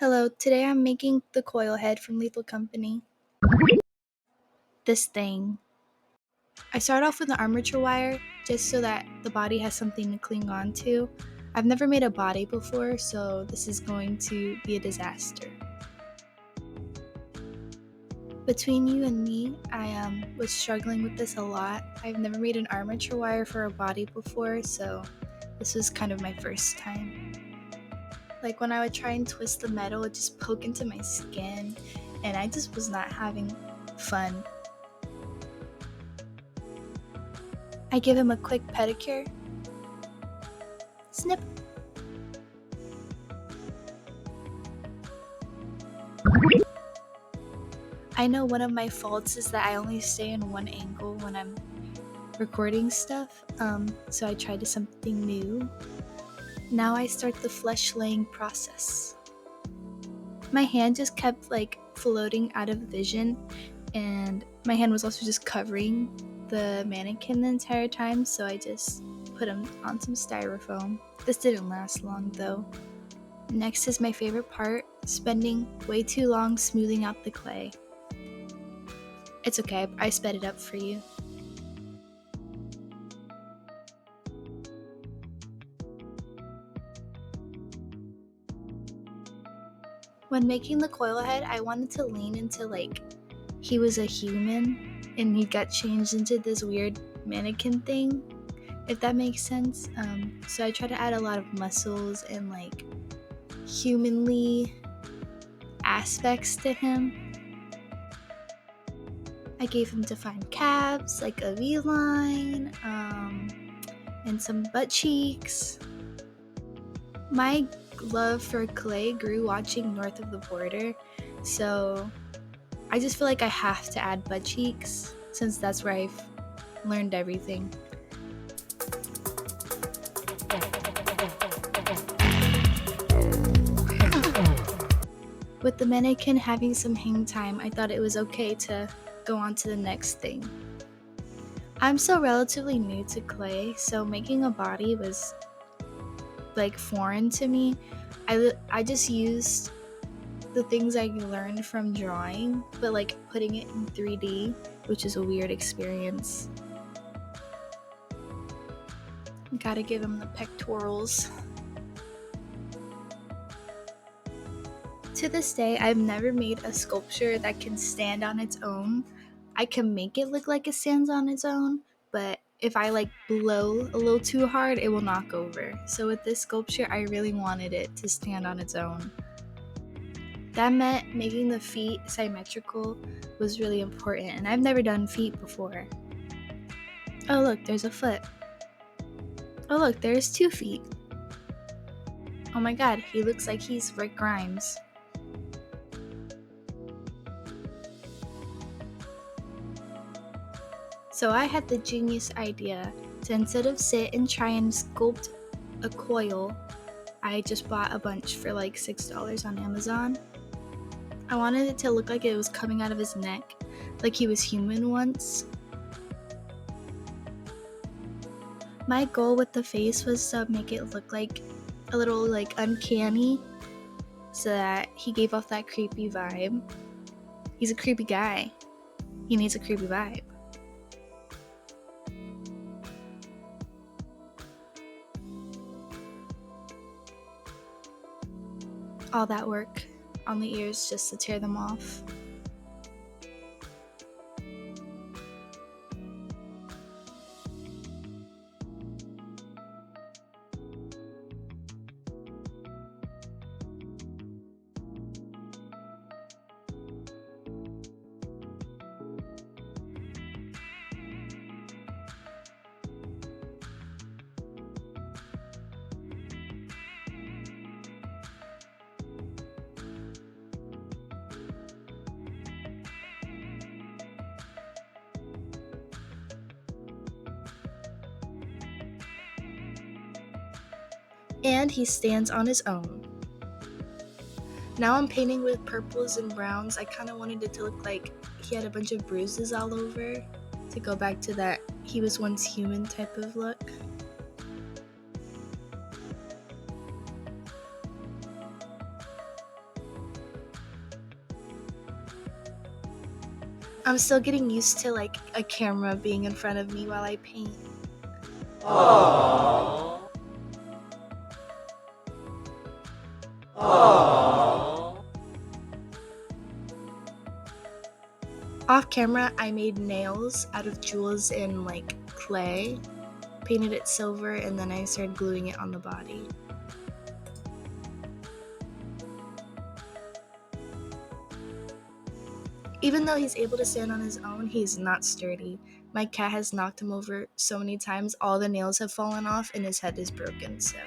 Hello, today I'm making the Coil-Head from Lethal Company. This thing. I start off with an armature wire just so that the body has something to cling on to. I've never made a body before, so this is going to be a disaster. Between you and me, I was struggling with this a lot. I've never made an armature wire for a body before, so this was kind of my first time. Like when I would try and twist the metal, it would just poke into my skin, and I just was not having fun. I give him a quick pedicure. Snip. I know one of my faults is that I only stay in one angle when I'm recording stuff, so I tried something new. Now I start the flesh laying process. My hand just kept floating out of vision, and my hand was also just covering the mannequin the entire time, so I just put him on some styrofoam. This didn't last long though. Next is my favorite part, spending way too long smoothing out the clay. It's okay, I sped it up for you. When making the Coil-Head, I wanted to lean into he was a human and he got changed into this weird mannequin thing, if that makes sense. So I try to add a lot of muscles and humanly aspects to him. I gave him defined calves, like a V-line, and some butt cheeks. My love for clay grew watching North of the Border, so I just feel like I have to add butt cheeks since that's where I've learned everything. With the mannequin having some hang time, I thought it was okay to go on to the next thing. I'm still relatively new to clay, so making a body was foreign to me. I just used the things I learned from drawing, but putting it in 3D, which is a weird experience. Gotta give him the pectorals. To this day, I've never made a sculpture that can stand on its own. I can make it look like it stands on its own, but if I blow a little too hard, it will knock over. So with this sculpture, I really wanted it to stand on its own. That meant making the feet symmetrical was really important, and I've never done feet before. Oh look, there's a foot. Oh look, there's 2 feet. Oh my god, he looks like he's Rick Grimes. So I had the genius idea to, instead of sit and try and sculpt a coil, I just bought a bunch for $6 on Amazon. I wanted it to look like it was coming out of his neck, like he was human once. My goal with the face was to make it look like a little uncanny, so that he gave off that creepy vibe. He's a creepy guy. He needs a creepy vibe. All that work on the ears just to tear them off. And he stands on his own. Now I'm painting with purples and browns. I kind of wanted it to look like he had a bunch of bruises all over, to go back to that he was once human type of look. I'm still getting used to like a camera being in front of me while I paint. Aww. Aww. Off camera, I made nails out of jewels and like clay, painted it silver, and then I started gluing it on the body. Even though he's able to stand on his own, he's not sturdy. My cat has knocked him over so many times, all the nails have fallen off and his head is broken, so